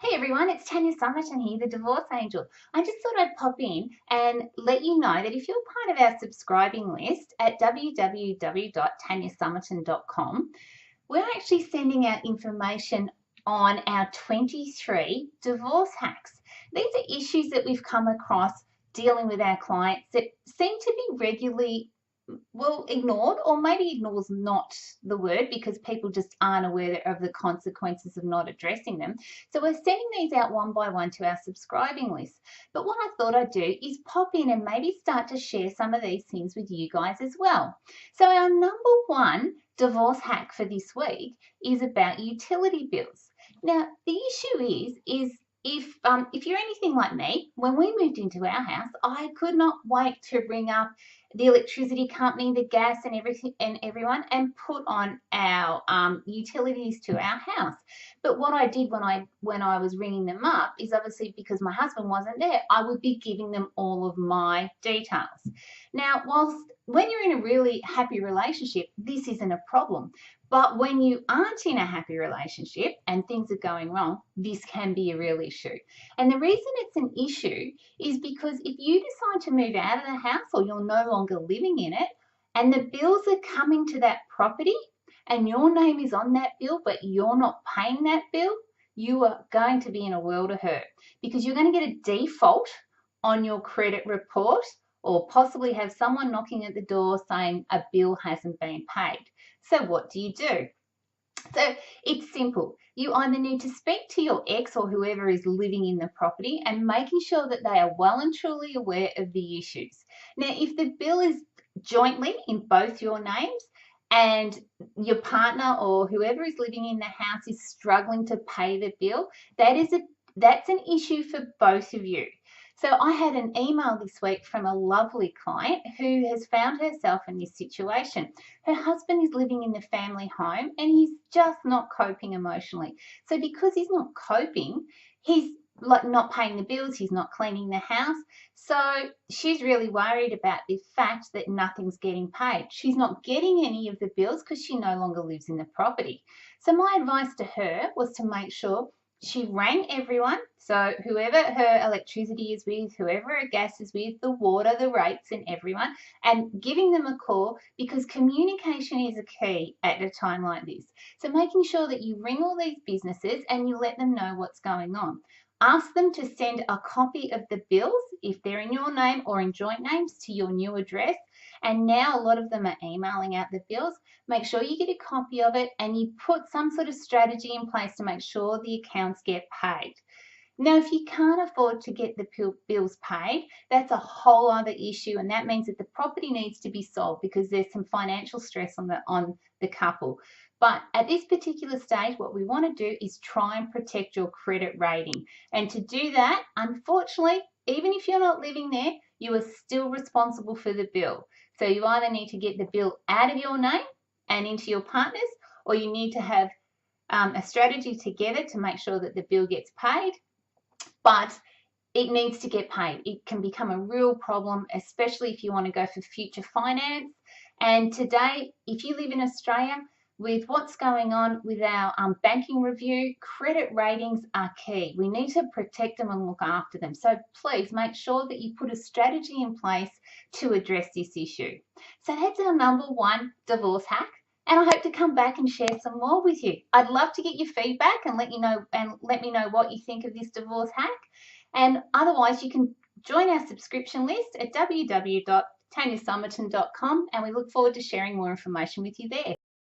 Hey everyone, it's Tanya Summerton here, the Divorce Angel. I just thought I'd pop in and let you know that if you're part of our subscribing list at www.tanyasummerton.com, we're actually sending out information on our 23 divorce hacks. These are issues that we've come across dealing with our clients that seem to be regularly ignored, or maybe ignore's not the word because people just aren't aware of the consequences of not addressing them. So we're sending these out one by one to our subscribing list. But what I thought I'd do is pop in and maybe start to share some of these things with you guys as well. So our number one divorce hack for this week is about utility bills. Now the issue is if you're anything like me, when we moved into our house, I could not wait to ring up the electricity company, the gas, and everything, and everyone, and put on our utilities to our house. But what I did when I was ringing them up is, obviously because my husband wasn't there, I would be giving them all of my details. Now, whilst when you're in a really happy relationship, this isn't a problem. But when you aren't in a happy relationship and things are going wrong, this can be a real issue. And the reason it's an issue is because if you decide to move out of the house or you're no longer living in it and the bills are coming to that property and your name is on that bill but you're not paying that bill, you are going to be in a world of hurt because you're going to get a default on your credit report or possibly have someone knocking at the door saying a bill hasn't been paid. So what do? So it's simple. You either need to speak to your ex or whoever is living in the property and making sure that they are well and truly aware of the issues. Now, if the bill is jointly in both your names and your partner or whoever is living in the house is struggling to pay the bill, that's an issue for both of you. So I had an email this week from a lovely client who has found herself in this situation. Her husband is living in the family home and he's just not coping emotionally. So because he's not coping, he's like not paying the bills, he's not cleaning the house. So she's really worried about the fact that nothing's getting paid. She's not getting any of the bills because she no longer lives in the property. So my advice to her was to make sure she rang everyone, so whoever her electricity is with, whoever her gas is with, the water, the rates, and everyone, and giving them a call because communication is a key at a time like this. So making sure that you ring all these businesses and you let them know what's going on. Ask them to send a copy of the bills, if they're in your name or in joint names, to your new address. And now a lot of them are emailing out the bills. Make sure you get a copy of it and you put some sort of strategy in place to make sure the accounts get paid. Now, if you can't afford to get the bills paid, that's a whole other issue, and that means that the property needs to be sold because there's some financial stress on the couple. But at this particular stage, what we want to do is try and protect your credit rating. And to do that, unfortunately, even if you're not living there, you are still responsible for the bill. So you either need to get the bill out of your name and into your partner's, or you need to have a strategy together to make sure that the bill gets paid. But it needs to get paid. It can become a real problem, especially if you want to go for future finance. And today, if you live in Australia, with what's going on with our banking review, credit ratings are key. We need to protect them and look after them. So please make sure that you put a strategy in place to address this issue. So that's our number one divorce hack. And I hope to come back and share some more with you. I'd love to get your feedback and let me know what you think of this divorce hack. And otherwise, you can join our subscription list at www.tanyasummerton.com, and we look forward to sharing more information with you there.